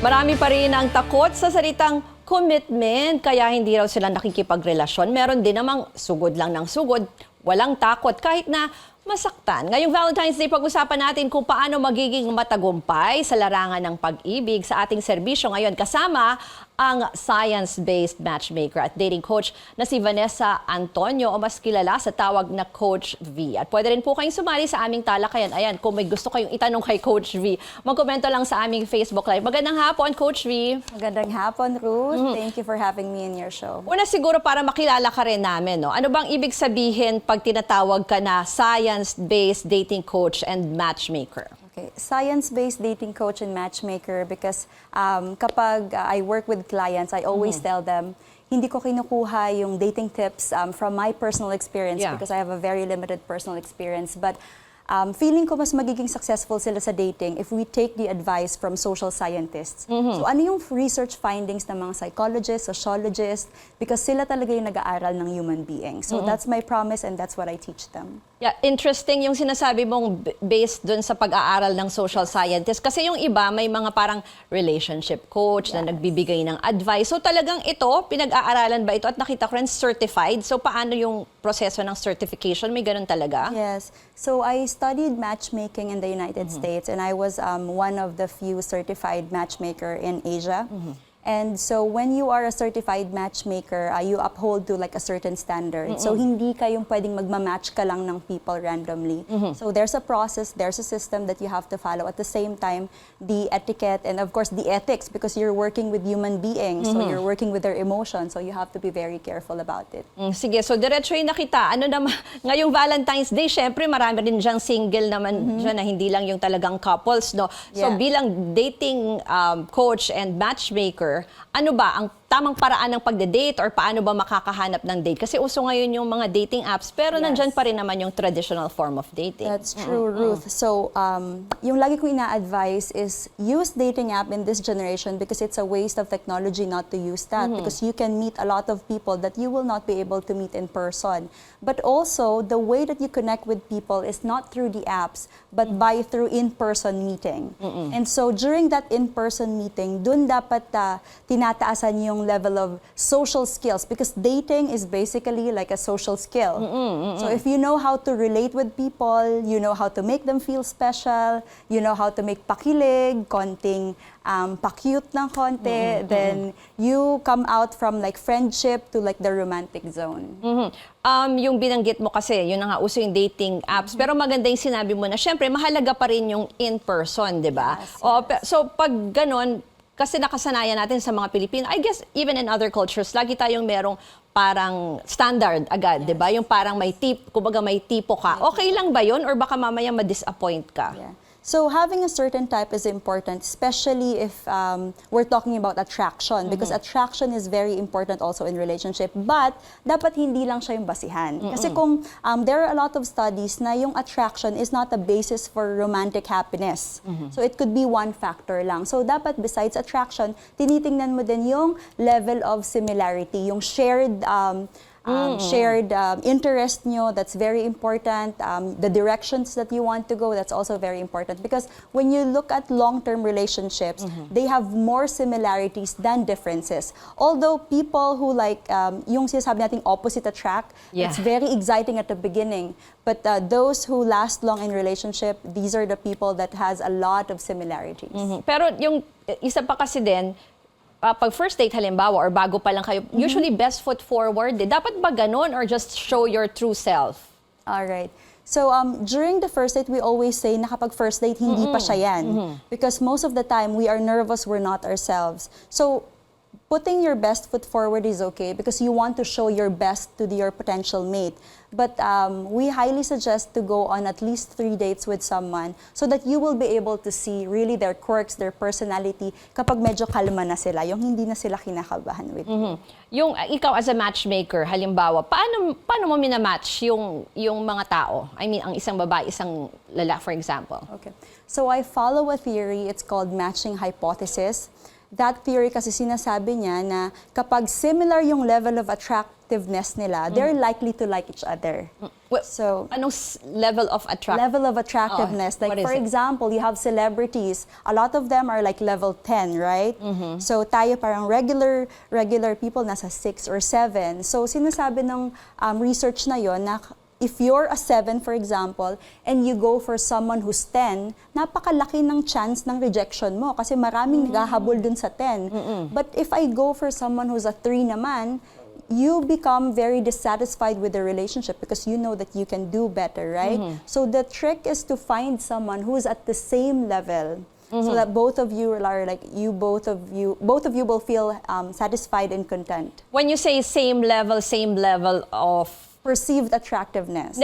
Marami pa rin ang takot sa salitang commitment, kaya hindi raw sila nakikipagrelasyon. Meron din namang sugod lang ng sugod, walang takot kahit na masaktan. Ngayong Valentine's Day, pag-usapan natin kung paano magiging matagumpay sa larangan ng pag-ibig sa ating serbisyo ngayon. Kasama ang science-based matchmaker at dating coach na si Vanessa Antonio o mas kilala sa tawag na Coach V. At pwede rin po kayong sumali sa aming talakayan. Ayan, kung may gusto kayong itanong kay Coach V, magkomento lang sa aming Facebook Live. Magandang hapon, Coach V. Magandang hapon, Ruth. Thank you for having me in your show. Una siguro para makilala ka rin namin, no? Ano bang ibig sabihin pag tinatawag ka na science-based dating coach and matchmaker? Okay, science-based dating coach and matchmaker because kapag I work with clients, I always tell them, hindi ko kinukuha yung dating tips from my personal experience because I have a very limited personal experience. But feeling ko mas magiging successful sila sa dating if we take the advice from social scientists. So ano yung research findings ng mga psychologists, sociologists, because sila talaga yung nag-aaral ng human being. So that's my promise and that's what I teach them. Yeah, interesting yung sinasabi mong based dun sa pag-aaral ng social scientist. Kasi yung iba, may mga parang relationship coach na nagbibigay ng advice. So talagang ito, pinag-aaralan ba ito? At nakita ko rin certified. So paano yung proseso ng certification? May ganun talaga? Yes. So I studied matchmaking in the United States and I was one of the few certified matchmaker in Asia. And so when you are a certified matchmaker, you uphold to like a certain standard. So hindi kayong pwedeng magmamatch ka lang ng people randomly. So there's a process, there's a system that you have to follow. At the same time, the etiquette and of course the ethics because you're working with human beings. So you're working with their emotions. So you have to be very careful about it. Sige, so diretso yung nakita. Ano naman, ngayong Valentine's Day, syempre marami rin diyang single naman dyan na hindi lang yung talagang couples, no? So bilang dating coach and matchmaker, ano ba ang tamang paraan ng pagde-date or paano ba makakahanap ng date? Kasi uso ngayon yung mga dating apps, pero nandyan pa rin naman yung traditional form of dating. That's true, Ruth. So, yung lagi kong ina-advise is use dating app in this generation because it's a waste of technology not to use that because you can meet a lot of people that you will not be able to meet in person. But also, the way that you connect with people is not through the apps, but by through in-person meeting. And so, during that in-person meeting, dun dapat tinataasan yung level of social skills because dating is basically like a social skill. So if you know how to relate with people, you know how to make them feel special, you know how to make pakilig, konting pa-cute ng konti, then you come out from like friendship to like the romantic zone. Yung binanggit mo kasi, yun na nga uso yung dating apps. Pero maganda yung sinabi mo na, syempre, mahalaga pa rin yung in-person, di ba? So pag ganon, kasi nakasanayan natin sa mga Pilipino, I guess even in other cultures, lagi tayong merong parang standard agad, di ba? Yung parang may kumbaga may tipo ka. Okay lang ba yun or baka mamaya ma-disappoint ka? So having a certain type is important, especially if we're talking about attraction because attraction is very important also in relationship. But dapat hindi lang siya yung basihan. Kasi kung there are a lot of studies na yung attraction is not a basis for romantic happiness. So it could be one factor lang. So dapat besides attraction, tinitingnan mo din yung level of similarity, yung shared shared interest nyo, that's very important. The directions that you want to go, that's also very important. Because when you look at long-term relationships, they have more similarities than differences. Although people who like, yung sinasabi nating opposite attract, it's very exciting at the beginning. But those who last long in relationship, these are the people that has a lot of similarities. Pero yung isa pa kasi din, pag first date halimbawa or bago pa lang kayo, usually best foot forward. Dapat ba ganun or just show your true self? Alright. So during the first date, we always say na kapag first date, hindi pa siya yan. Because most of the time, we are nervous, we're not ourselves. So putting your best foot forward is okay because you want to show your best to your potential mate. But we highly suggest to go on at least 3 dates with someone so that you will be able to see really their quirks, their personality kapag medyo kalma na sila, yung hindi na sila kinakabahan with you. Yung ikaw as a matchmaker, halimbawa, paano mo minamatch yung mga tao? I mean, ang isang babae, isang lalaki, for example. Okay. So I follow a theory, it's called matching hypothesis. That theory kasi sinasabi niya na kapag similar yung level of attractiveness nila, they're likely to like each other. Well, So, anong level of level of attractiveness. Oh, what Like, is for it? example, you have celebrities. A lot of them are like level 10, right? So, tayo parang regular people, nasa 6 or 7. So, sinasabi ng research na yon na if you're a 7, for example, and you go for someone who's 10, napakalaki ng chance ng rejection mo kasi maraming naghahabol dun sa 10. But if I go for someone who's a 3 naman, you become very dissatisfied with the relationship because you know that you can do better, right? So the trick is to find someone who's at the same level. So that both of you are like both of you will feel satisfied and content. When you say same level of Perceived attractiveness.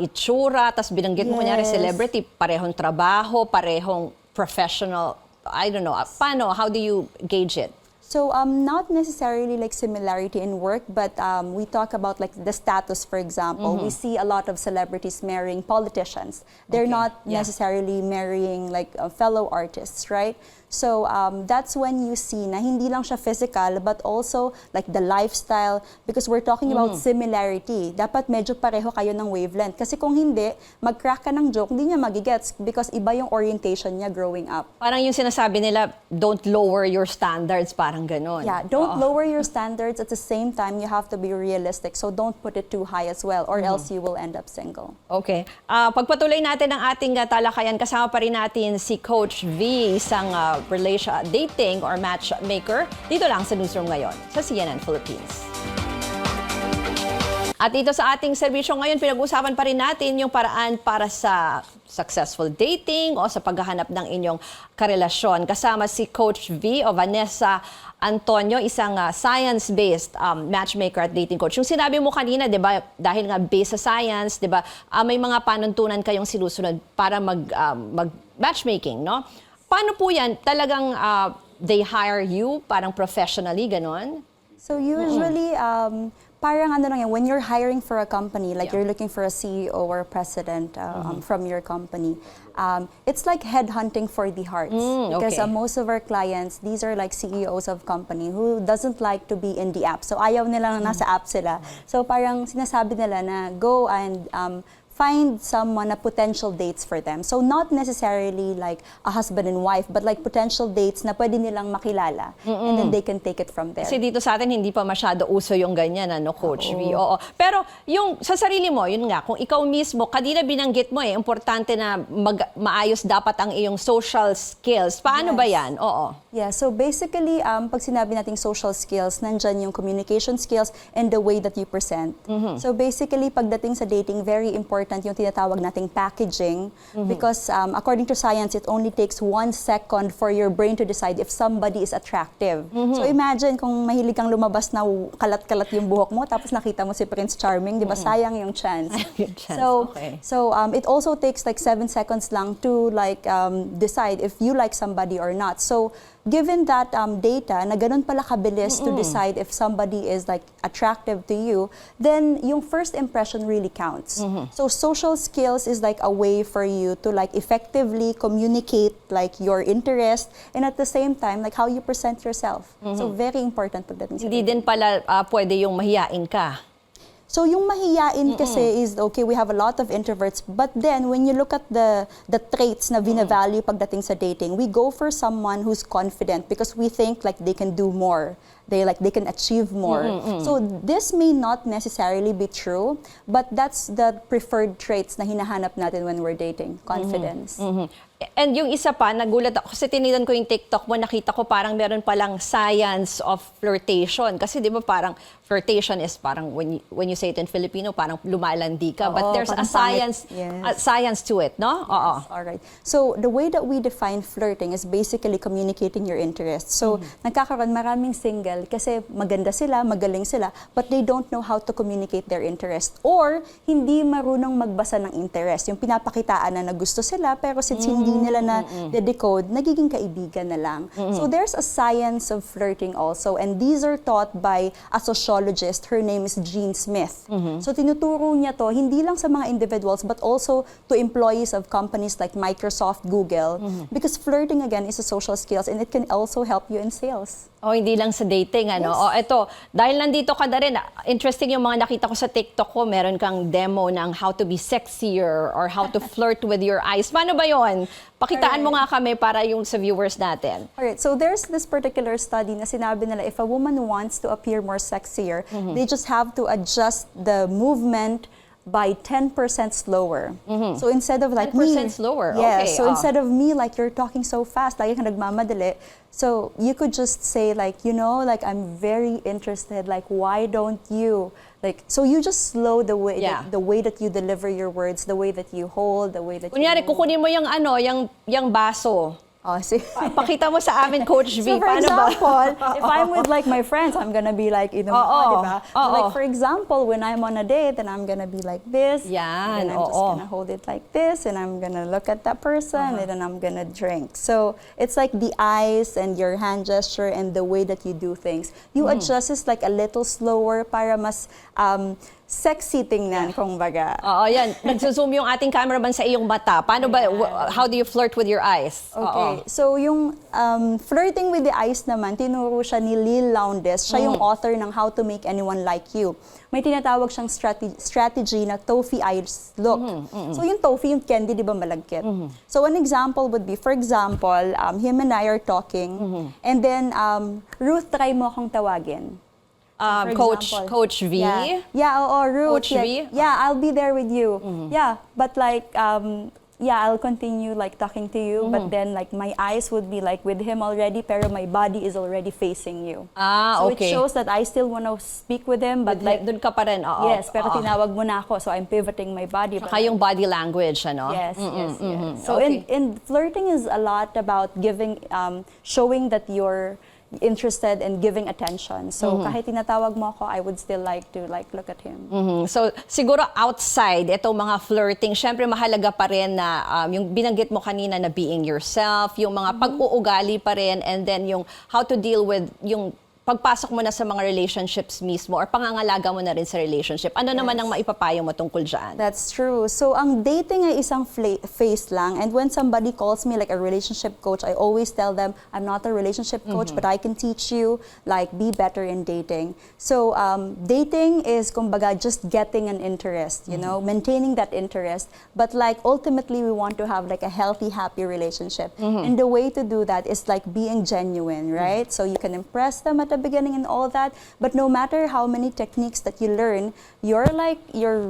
itsura, tas binanggit mo kunyari Yes. celebrity, parehong trabaho, parehong professional, I don't know, paano, how do you gauge it? So not necessarily like similarity in work, but we talk about like the status, for example. We see a lot of celebrities marrying politicians. They're Okay, not yeah. necessarily marrying like fellow artists, right? So that's when you see na hindi lang siya physical, but also like the lifestyle, because we're talking about similarity. Dapat medyo pareho kayo ng wavelength. Kasi kung hindi, mag-crack ka ng joke, hindi niya magigets because iba yung orientation niya growing up. Parang yung sinasabi nila, don't lower your standards, parang ganon. Yeah, don't lower your standards. At the same time, you have to be realistic. So don't put it too high as well, or else you will end up single. Okay. Pagpatuloy natin ang ating talakayan, kasama pa rin natin si Coach V, isang dating or matchmaker, dito lang sa Newsroom Ngayon, sa CNN Philippines. At dito sa ating serbisyo ngayon, pinag-usapan pa rin natin yung paraan para sa successful dating o sa paghahanap ng inyong karelasyon. Kasama si Coach V o Vanessa Antonio, isang science-based matchmaker at dating coach. Yung sinabi mo kanina, 'di ba, dahil nga based sa science, 'di ba, may mga panuntunan kayong sinusunod para mag matchmaking, no? Paano po 'yan? Talagang they hire you parang professionally ganon? So usually, parang ano lang yan, when you're hiring for a company, like you're looking for a CEO or a president from your company, it's like headhunting for the hearts. Because okay. most of our clients, these are like CEOs of company who doesn't like to be in the app. So ayaw nila na nasa app sila. So parang sinasabi nila na go and find someone na potential dates for them. So not necessarily like a husband and wife, but like potential dates na pwede nilang makilala. And then they can take it from there. Kasi dito sa atin, hindi pa masyado uso yung ganyan, ano, Coach V. Oo. Pero yung sa sarili mo, yun nga, kung ikaw mismo, kanina binanggit mo importante na maayos dapat ang iyong social skills. Paano ba yan? Oo. Yeah, so basically, pag sinabi nating social skills, nandyan yung communication skills and the way that you present. So basically, pagdating sa dating, very important yung tinatawag nating packaging because according to science, it only takes 1 second for your brain to decide if somebody is attractive. So imagine kung mahilig kang lumabas na kalat-kalat yung buhok mo tapos nakita mo si Prince Charming, di ba? Sayang yung chance. So it also takes like 7 seconds lang to like decide if you like somebody or not. So given that data na ganun pala kabilis to decide if somebody is like attractive to you, then yung first impression really counts. So social skills is like a way for you to like effectively communicate like your interest and at the same time like how you present yourself. So very important pagdating sa Hindi din pala pwede yung mahiyain ka. So yung mahiyain kasi is, okay, we have a lot of introverts, but then when you look at the traits na binavalue pagdating sa dating, we go for someone who's confident because we think like they can do more. They can achieve more. So this may not necessarily be true, but that's the preferred traits na hinahanap natin when we're dating, confidence. And yung isa pa, nagulat ako kasi tinignan ko yung TikTok mo, nakita ko parang meron palang science of flirtation. Kasi di ba parang flirtation is parang when you say it in Filipino, parang lumalandi ka. But there's a science science to it, no? Oo. Yes, all right. So the way that we define flirting is basically communicating your interests. So nagkakaroon maraming single kasi maganda sila, magaling sila, but they don't know how to communicate their interest or hindi marunong magbasa ng interest. Yung pinapakitaan na gusto sila pero since hindi nila na decode, nagiging kaibigan na lang. So there's a science of flirting also, and these are taught by a sociologist. Her name is Jean Smith. So tinuturo niya to hindi lang sa mga individuals but also to employees of companies like Microsoft, Google, because flirting again is a social skills and it can also help you in sales. O hindi lang sa dating, ano? Yes. O eto, dahil nandito ka na rin, interesting yung mga nakita ko sa TikTok ko, meron kang demo ng how to be sexier or how to flirt with your eyes. Paano ba yon? Pakitaan mo nga kami para yung sa viewers natin. Alright, so there's this particular study na sinabi nila if a woman wants to appear more sexier, they just have to adjust the movement by 10% slower. So instead of like 10% me, slower, yeah, okay, so instead of me like you're talking so fast, lagi ka nagmamadali, so you could just say like, you know, like I'm very interested, like why don't you? Like, so you just slow the way, Yeah. the way that you deliver your words, the way that you hold, the way that Kunyari, you move. kukunin mo yung ano, yung baso. Oh, see? Pakita mo sa amin, Coach V. So for Paano ba? example, if I'm with like my friends, I'm gonna be like, Oo, diba? So oo. like for example, when I'm on a date, then I'm gonna be like this. Yan, And then I'm just oo. gonna hold it like this, and I'm gonna look at that person, and then I'm gonna drink. So it's like the eyes and your hand gesture and the way that you do things. You adjust it like a little slower para mas sexy tingnan, kung baga. Oo, yan. Nagsuzoom yung ating cameraman sa iyong mata. Paano ba, how do you flirt with your eyes? Okay, so yung flirting with the eyes naman, tinuro siya ni Lil Lowndes. Siya yung author ng How to Make Anyone Like You. May tinatawag siyang strategy na toffee eyes look. So yung toffee, yung candy, di ba malagkit? So an example would be, for example, him and I are talking, and then, Ruth, try mo akong tawagin. For example. Coach V? Yeah, Ruth. Coach V? Yeah, I'll be there with you. Yeah, but like, I'll continue like talking to you, but then like my eyes would be like with him already, pero my body is already facing you. Ah, So okay. it shows that I still want to speak with him, but like, Doon ka pa rin, oo. yes, pero tinawag mo na ako, so I'm pivoting my body. Saka yung body language, ano? Yes, yes. So Okay. in flirting is a lot about giving, showing that you're interested and giving attention. So kahit tinatawag mo ako, I would still like to like look at him. So, siguro outside, itong mga flirting, syempre mahalaga pa rin na yung binanggit mo kanina na being yourself, yung mga pag-uugali pa rin, and then yung how to deal with yung pagpasok mo na sa mga relationships mismo or pangangalaga mo na rin sa relationship. Ano naman ang maipapayo mo tungkol dyan? That's true. So ang dating ay isang phase lang, and when somebody calls me like a relationship coach, I always tell them I'm not a relationship coach, but I can teach you like be better in dating. So dating is kumbaga just getting an interest, you know, maintaining that interest, but like ultimately we want to have like a healthy, happy relationship. And the way to do that is like being genuine, right? So you can impress them at the beginning and all that, but no matter how many techniques that you learn, your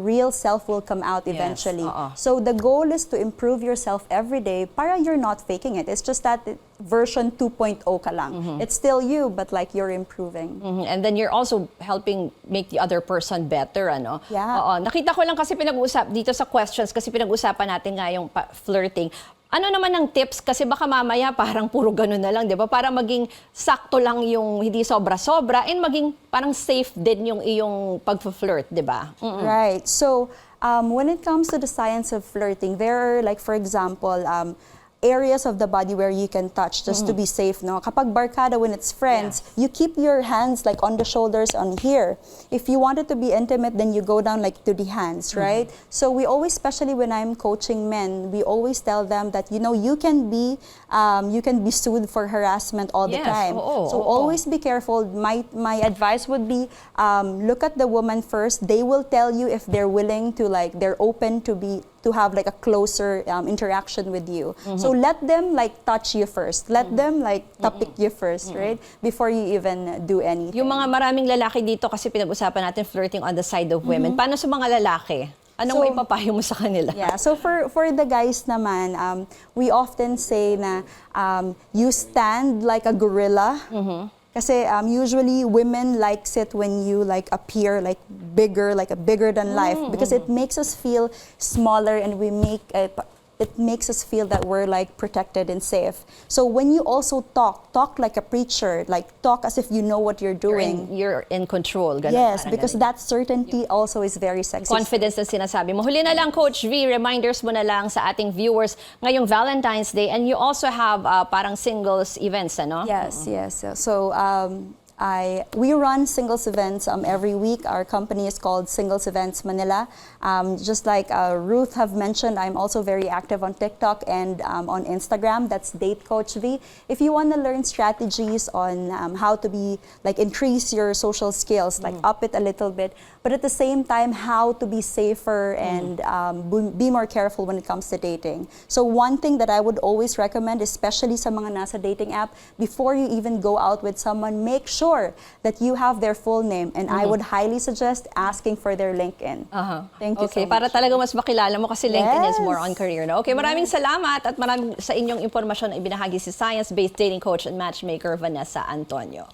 real self will come out eventually. So the goal is to improve yourself every day para you're not faking it. It's just that version 2.0 ka lang. It's still you, but like you're improving. And then you're also helping make the other person better, ano? Yeah. Oo. Nakita ko lang kasi pinag-usap dito sa questions, kasi pinag-usapan natin nga yung flirting. Ano naman ang tips? Kasi baka mamaya parang puro ganun na lang, di ba? Para maging sakto lang yung hindi sobra-sobra and maging parang safe din yung iyong pag-flirt, di ba? Right. So when it comes to the science of flirting, there are like, for example, areas of the body where you can touch just to be safe, no? Kapag barkada, when it's friends, you keep your hands like on the shoulders on here. If you want it to be intimate, then you go down like to the hands, right? So we always, especially when I'm coaching men, we always tell them that, you know, you can be sued for harassment all the time. So always be careful. My advice would be, look at the woman first. They will tell you if they're willing to like, they're open to have like a closer interaction with you. So let them like touch you first. Let them like tapik you first, right? Before you even do anything. Yung mga maraming lalaki dito, kasi pinag-usapan natin flirting on the side of women. Paano sa mga lalaki? Anong maipapayo mo sa kanila? Yeah, so for the guys naman, we often say na you stand like a gorilla. Kasi usually women likes it when you like appear like bigger than life, because it makes us feel smaller, and it makes us feel that we're like protected and safe. So when you also talk like a preacher, like talk as if you know what you're doing. You're in control. Ganun, Yes, parang because ganun. that certainty also is very sexy. Confidence na sinasabi mo. Huli na lang, Coach V, reminders mo na lang sa ating viewers ngayong Valentine's Day, and you also have parang singles events, ano? Yes, yes. So we run singles events every week. Our company is called Singles Events Manila. Just like Ruth have mentioned, I'm also very active on TikTok and on Instagram. That's Date Coach V. If you want to learn strategies on how to increase your social skills, like up it a little bit, but at the same time, how to be safer and be more careful when it comes to dating. So one thing that I would always recommend, especially sa mga nasa dating app, before you even go out with someone, make sure that you have their full name, and I would highly suggest asking for their LinkedIn. Thank you so Okay, much. para talaga mas makilala mo kasi LinkedIn is more Yes. on career. No? Okay, maraming salamat at maraming sa inyong impormasyon na ibinahagi si science-based dating coach and matchmaker Vanessa Antonio.